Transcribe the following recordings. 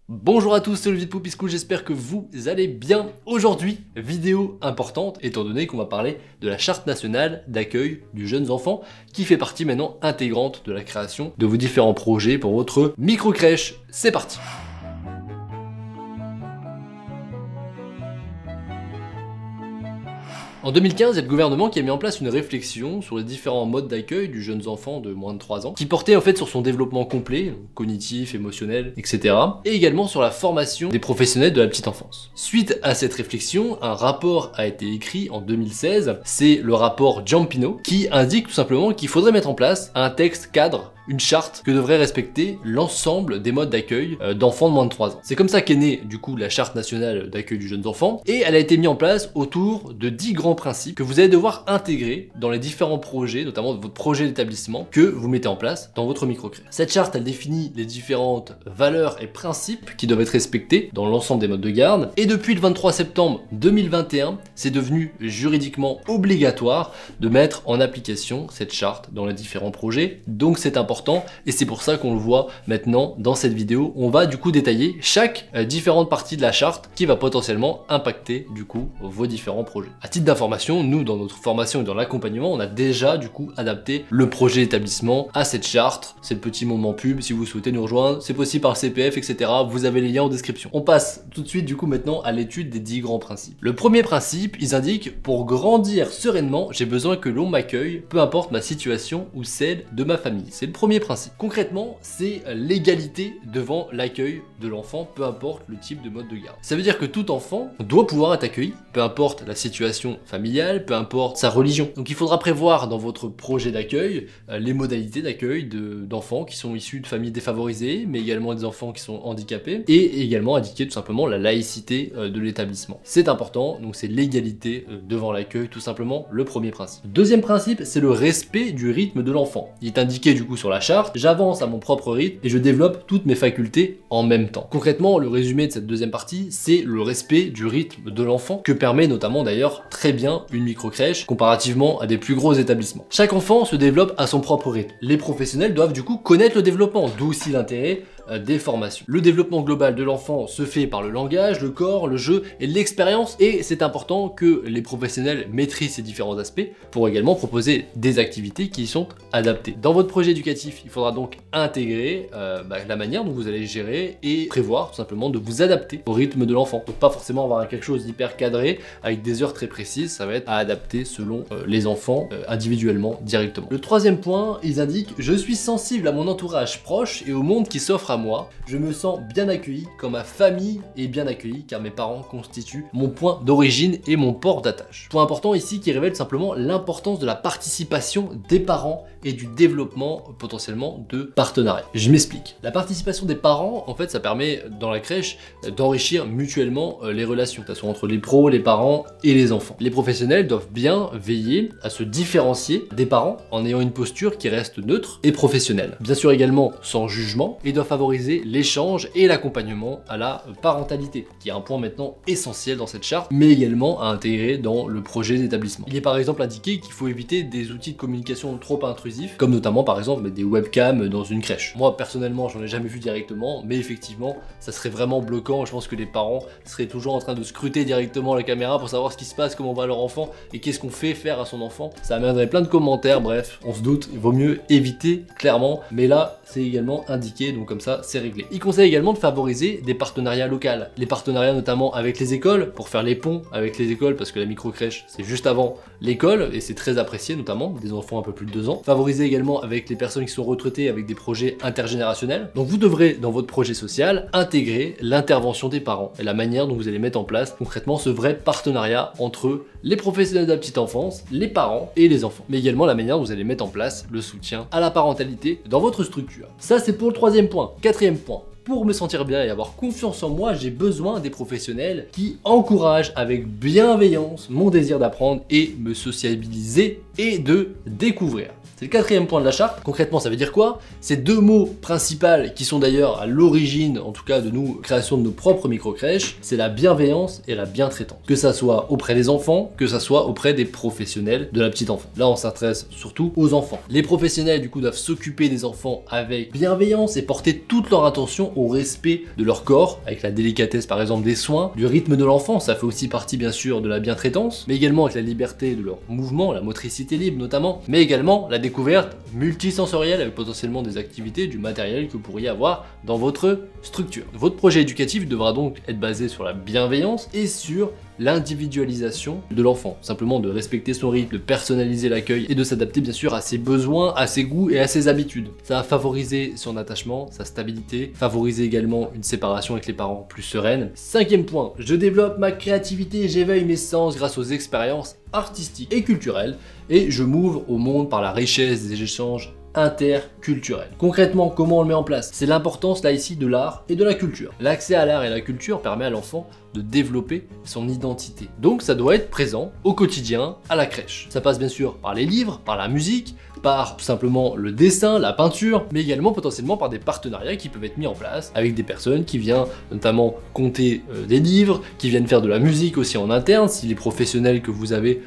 Bonjour à tous, c'est Olivier de Poppy School, j'espère que vous allez bien. Aujourd'hui, vidéo importante, étant donné qu'on va parler de la charte nationale d'accueil du jeunes enfants, qui fait partie maintenant intégrante de la création de vos différents projets pour votre micro-crèche. C'est parti! En 2015, il y a le gouvernement qui a mis en place une réflexion sur les différents modes d'accueil du jeunes enfants de moins de 3 ans, qui portait en fait sur son développement complet, cognitif, émotionnel, etc. et également sur la formation des professionnels de la petite enfance. Suite à cette réflexion, un rapport a été écrit en 2016, c'est le rapport Giampino, qui indique tout simplement qu'il faudrait mettre en place un texte cadre, une charte que devrait respecter l'ensemble des modes d'accueil d'enfants de moins de 3 ans. C'est comme ça qu'est née du coup la charte nationale d'accueil du jeunes enfants, et elle a été mise en place autour de 10 grands principes que vous allez devoir intégrer dans les différents projets, notamment votre projet d'établissement que vous mettez en place dans votre microcrèche. Cette charte, elle définit les différentes valeurs et principes qui doivent être respectés dans l'ensemble des modes de garde, et depuis le 23 septembre 2021, c'est devenu juridiquement obligatoire de mettre en application cette charte dans les différents projets, donc c'est important. Et c'est pour ça qu'on le voit maintenant dans cette vidéo. On va du coup détailler chaque différente partie de la charte qui va potentiellement impacter du coup vos différents projets. À titre d'information, nous dans notre formation et dans l'accompagnement, on a déjà du coup adapté le projet d'établissement à cette charte. C'est le petit moment pub, si vous souhaitez nous rejoindre, c'est possible par le CPF, etc. Vous avez les liens en description. On passe tout de suite du coup maintenant à l'étude des 10 grands principes. Le premier principe, ils indiquent: pour grandir sereinement, j'ai besoin que l'on m'accueille, peu importe ma situation ou celle de ma famille. C'est le premier principe. Concrètement, c'est l'égalité devant l'accueil de l'enfant, peu importe le type de mode de garde. Ça veut dire que tout enfant doit pouvoir être accueilli, peu importe la situation familiale, peu importe sa religion. Donc il faudra prévoir dans votre projet d'accueil les modalités d'accueil d'enfants qui sont issus de familles défavorisées, mais également des enfants qui sont handicapés, et également indiquer tout simplement la laïcité de l'établissement. C'est important, donc c'est l'égalité devant l'accueil, tout simplement le premier principe. Deuxième principe, c'est le respect du rythme de l'enfant. Il est indiqué du coup sur la charte: j'avance à mon propre rythme et je développe toutes mes facultés en même temps. Concrètement, le résumé de cette deuxième partie, c'est le respect du rythme de l'enfant, que permet notamment d'ailleurs très bien une microcrèche comparativement à des plus gros établissements. Chaque enfant se développe à son propre rythme. Les professionnels doivent du coup connaître le développement, d'où aussi l'intérêt des formations. Le développement global de l'enfant se fait par le langage, le corps, le jeu et l'expérience, et c'est important que les professionnels maîtrisent ces différents aspects pour également proposer des activités qui y sont adaptées. Dans votre projet éducatif, il faudra donc intégrer la manière dont vous allez gérer et prévoir tout simplement de vous adapter au rythme de l'enfant. Donc pas forcément avoir quelque chose d'hyper cadré avec des heures très précises, ça va être à adapter selon les enfants individuellement directement. Le troisième point, ils indiquent: je suis sensible à mon entourage proche et au monde qui s'offre à moi. Je me sens bien accueilli quand ma famille est bien accueillie, car mes parents constituent mon point d'origine et mon port d'attache. Point important ici qui révèle simplement l'importance de la participation des parents et du développement potentiellement de partenariat. Je m'explique. La participation des parents, en fait, ça permet dans la crèche d'enrichir mutuellement les relations, que ce soit entre les pros, les parents et les enfants. Les professionnels doivent bien veiller à se différencier des parents en ayant une posture qui reste neutre et professionnelle. Bien sûr également sans jugement, et doit favoriser l'échange et l'accompagnement à la parentalité, qui est un point maintenant essentiel dans cette charte, mais également à intégrer dans le projet d'établissement. Il est par exemple indiqué qu'il faut éviter des outils de communication trop intrusifs, comme notamment par exemple des webcams dans une crèche. Moi personnellement, j'en ai jamais vu directement, mais effectivement, ça serait vraiment bloquant. Je pense que les parents seraient toujours en train de scruter directement la caméra pour savoir ce qui se passe, comment va leur enfant et qu'est-ce qu'on fait faire à son enfant. Ça amènerait plein de commentaires, bref, on se doute, il vaut mieux éviter clairement, mais là, c'est également indiqué, donc comme ça, c'est réglé. Il conseille également de favoriser des partenariats locaux. Les partenariats notamment avec les écoles, pour faire les ponts avec les écoles, parce que la microcrèche, c'est juste avant l'école, et c'est très apprécié, notamment des enfants un peu plus de 2 ans. Favoriser également avec les personnes qui sont retraitées, avec des projets intergénérationnels. Donc vous devrez, dans votre projet social, intégrer l'intervention des parents et la manière dont vous allez mettre en place concrètement ce vrai partenariat entre les professionnels de la petite enfance, les parents et les enfants. Mais également la manière dont vous allez mettre en place le soutien à la parentalité dans votre structure. Ça, c'est pour le troisième point. Quatrième point: pour me sentir bien et avoir confiance en moi, j'ai besoin des professionnels qui encouragent avec bienveillance mon désir d'apprendre et me sociabiliser et de découvrir. C'est le quatrième point de la charte. Concrètement, ça veut dire quoi? Ces deux mots principaux qui sont d'ailleurs à l'origine, en tout cas de nous, création de nos propres micro-crèches, c'est la bienveillance et la bientraitance. Que ça soit auprès des enfants, que ça soit auprès des professionnels de la petite enfance. Là, on s'intéresse surtout aux enfants. Les professionnels, du coup, doivent s'occuper des enfants avec bienveillance et porter toute leur attention au respect de leur corps, avec la délicatesse par exemple des soins, du rythme de l'enfant, ça fait aussi partie bien sûr de la bientraitance, mais également avec la liberté de leur mouvement, la motricité libre notamment, mais également la découverte multisensorielle avec potentiellement des activités, du matériel que vous pourriez avoir dans votre structure. Votre projet éducatif devra donc être basé sur la bienveillance et sur l'individualisation de l'enfant, simplement de respecter son rythme, de personnaliser l'accueil et de s'adapter bien sûr à ses besoins, à ses goûts et à ses habitudes. Ça va favoriser son attachement, sa stabilité, favoriser également une séparation avec les parents plus sereine. Cinquième point, je développe ma créativité et j'éveille mes sens grâce aux expériences artistiques et culturelles et je m'ouvre au monde par la richesse des échanges interculturel. Concrètement, comment on le met en place? C'est l'importance là ici de l'art et de la culture. L'accès à l'art et à la culture permet à l'enfant de développer son identité. Donc ça doit être présent au quotidien, à la crèche. Ça passe bien sûr par les livres, par la musique, par tout simplement le dessin, la peinture, mais également potentiellement par des partenariats qui peuvent être mis en place avec des personnes qui viennent notamment conter des livres, qui viennent faire de la musique aussi en interne, si les professionnels que vous avez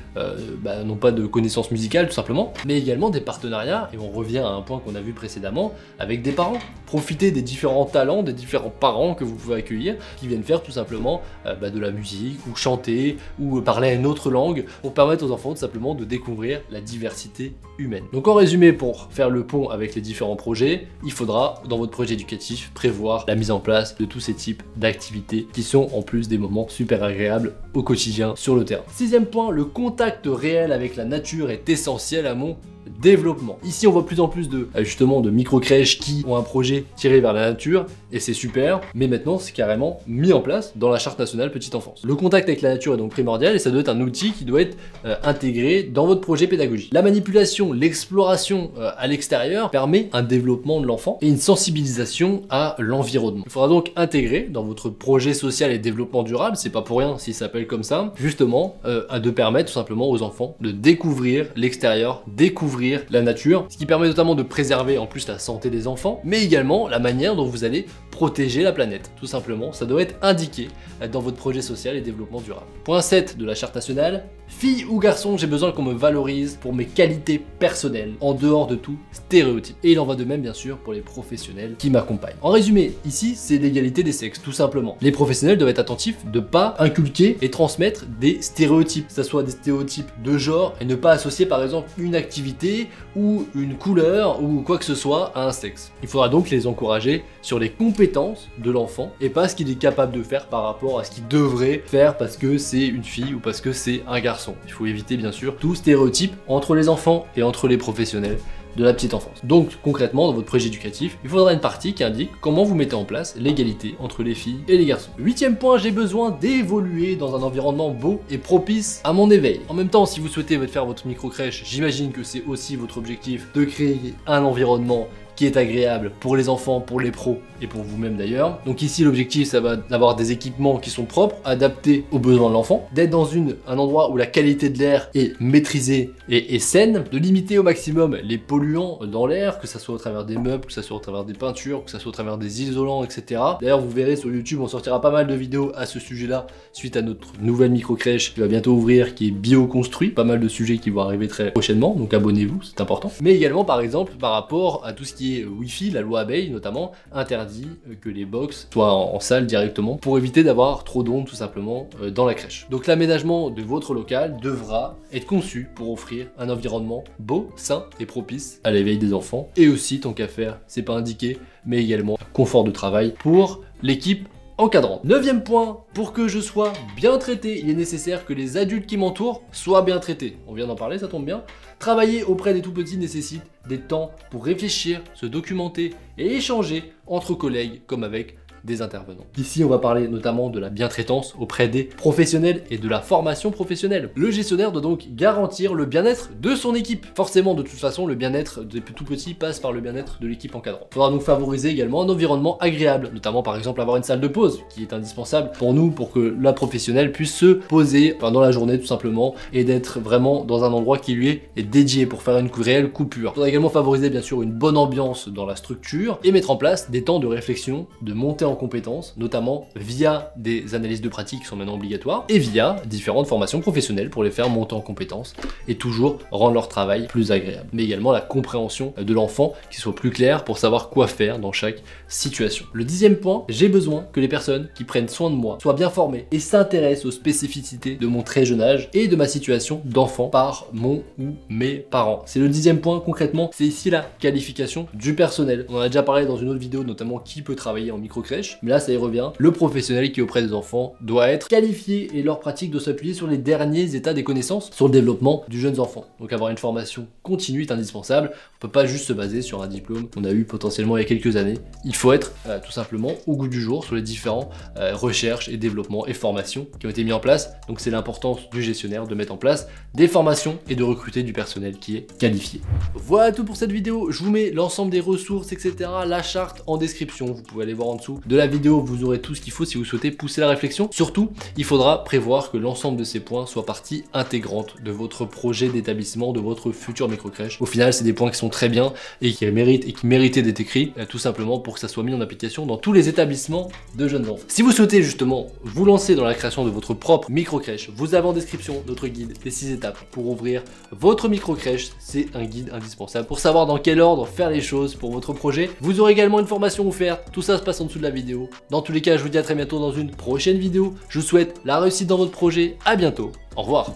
n'ont pas de connaissances musicales tout simplement, mais également des partenariats, et on revient à un point qu'on a vu précédemment, avec des parents. Profitez des différents talents, des différents parents que vous pouvez accueillir, qui viennent faire tout simplement de la musique, ou chanter, ou parler une autre langue, pour permettre aux enfants tout simplement de découvrir la diversité humaine. Donc en résumé, pour faire le pont avec les différents projets, il faudra dans votre projet éducatif prévoir la mise en place de tous ces types d'activités qui sont en plus des moments super agréables au quotidien sur le terrain. Sixième point, le contact réel avec la nature est essentiel à mon développement. Ici on voit de plus en plus de justement de micro-crèches qui ont un projet tiré vers la nature et c'est super, mais maintenant c'est carrément mis en place dans la charte nationale petite enfance. Le contact avec la nature est donc primordial et ça doit être un outil qui doit être intégré dans votre projet pédagogique. La manipulation, l'exploration à l'extérieur permet un développement de l'enfant et une sensibilisation à l'environnement. Il faudra donc intégrer dans votre projet social et développement durable, c'est pas pour rien s'il s'appelle comme ça, justement de permettre tout simplement aux enfants de découvrir l'extérieur, découvrir la nature, ce qui permet notamment de préserver en plus la santé des enfants, mais également la manière dont vous allez protéger la planète. Tout simplement, ça doit être indiqué dans votre projet social et développement durable. Point 7 de la charte nationale, fille ou garçon, j'ai besoin qu'on me valorise pour mes qualités personnelles, en dehors de tout stéréotype. Et il en va de même bien sûr pour les professionnels qui m'accompagnent. En résumé, ici c'est l'égalité des sexes, tout simplement. Les professionnels doivent être attentifs de pas inculquer et transmettre des stéréotypes, que ce soit des stéréotypes de genre, et ne pas associer par exemple une activité ou une couleur ou quoi que ce soit à un sexe. Il faudra donc les encourager sur les compétences de l'enfant et pas ce qu'il est capable de faire par rapport à ce qu'il devrait faire parce que c'est une fille ou parce que c'est un garçon. Il faut éviter bien sûr tout stéréotype entre les enfants et entre les professionnels de la petite enfance. Donc concrètement dans votre projet éducatif, il faudra une partie qui indique comment vous mettez en place l'égalité entre les filles et les garçons. Huitième point, j'ai besoin d'évoluer dans un environnement beau et propice à mon éveil. En même temps, si vous souhaitez faire votre micro-crèche, j'imagine que c'est aussi votre objectif de créer un environnement qui est agréable pour les enfants, pour les pros et pour vous-même d'ailleurs. Donc ici l'objectif ça va d'avoir des équipements qui sont propres, adaptés aux besoins de l'enfant, d'être dans un endroit où la qualité de l'air est maîtrisée et saine, de limiter au maximum les polluants dans l'air, que ça soit au travers des meubles, que ça soit au travers des peintures, que ça soit au travers des isolants, etc. D'ailleurs vous verrez sur YouTube on sortira pas mal de vidéos à ce sujet-là suite à notre nouvelle micro-crèche qui va bientôt ouvrir, qui est bio-construit, pas mal de sujets qui vont arriver très prochainement, donc abonnez-vous, c'est important. Mais également par exemple par rapport à tout ce qui est Wi-Fi, la loi Abeille notamment, interdit que les box soient en salle directement pour éviter d'avoir trop d'ondes tout simplement dans la crèche. Donc l'aménagement de votre local devra être conçu pour offrir un environnement beau, sain et propice à l'éveil des enfants et aussi, tant qu'à faire, c'est pas indiqué, mais également confort de travail pour l'équipe encadrante. Neuvième point, pour que je sois bien traité, il est nécessaire que les adultes qui m'entourent soient bien traités. On vient d'en parler, ça tombe bien. Travailler auprès des tout-petits nécessite des temps pour réfléchir, se documenter et échanger entre collègues comme avec des intervenants. Ici, on va parler notamment de la bientraitance auprès des professionnels et de la formation professionnelle. Le gestionnaire doit donc garantir le bien-être de son équipe. Forcément, de toute façon, le bien-être des tout petits passe par le bien-être de l'équipe encadrante. Il faudra donc favoriser également un environnement agréable, notamment par exemple avoir une salle de pause qui est indispensable pour nous, pour que la professionnelle puisse se poser pendant la journée tout simplement et d'être vraiment dans un endroit qui lui est dédié pour faire une réelle coupure. Il faudra également favoriser bien sûr une bonne ambiance dans la structure et mettre en place des temps de réflexion, de montée en compétences, notamment via des analyses de pratique qui sont maintenant obligatoires et via différentes formations professionnelles pour les faire monter en compétences et toujours rendre leur travail plus agréable. Mais également la compréhension de l'enfant qui soit plus claire pour savoir quoi faire dans chaque situation. Le 10e point, j'ai besoin que les personnes qui prennent soin de moi soient bien formées et s'intéressent aux spécificités de mon très jeune âge et de ma situation d'enfant par mon ou mes parents. C'est le 10e point concrètement, c'est ici la qualification du personnel. On en a déjà parlé dans une autre vidéo, notamment qui peut travailler en microcrèche, mais là ça y revient. Le professionnel qui est auprès des enfants doit être qualifié et leur pratique doit s'appuyer sur les derniers états des connaissances sur le développement du jeune enfant. Donc avoir une formation continue est indispensable. On peut pas juste se baser sur un diplôme qu'on a eu potentiellement il y a quelques années. Il faut être tout simplement au goût du jour sur les différents recherches et développements et formations qui ont été mis en place. Donc c'est l'importance du gestionnaire de mettre en place des formations et de recruter du personnel qui est qualifié. Voilà tout pour cette vidéo. Je vous mets l'ensemble des ressources, etc. La charte en description. Vous pouvez aller voir en dessous de la vidéo. Vous aurez tout ce qu'il faut si vous souhaitez pousser la réflexion. Surtout, il faudra prévoir que l'ensemble de ces points soient partie intégrante de votre projet d'établissement, de votre future microcrèche. Au final, c'est des points qui sont très bien et qui méritaient d'être écrits, tout simplement pour que ça soit mis en application dans tous les établissements de jeunes enfants. Si vous souhaitez justement vous lancer dans la création de votre propre microcrèche, vous avez en description notre guide des 6 étapes pour ouvrir votre microcrèche. C'est un guide indispensable pour savoir dans quel ordre faire les choses pour votre projet. Vous aurez également une formation offerte, tout ça se passe en dessous de la vidéo. Dans tous les cas, je vous dis à très bientôt dans une prochaine vidéo. Je vous souhaite la réussite dans votre projet, à bientôt, au revoir.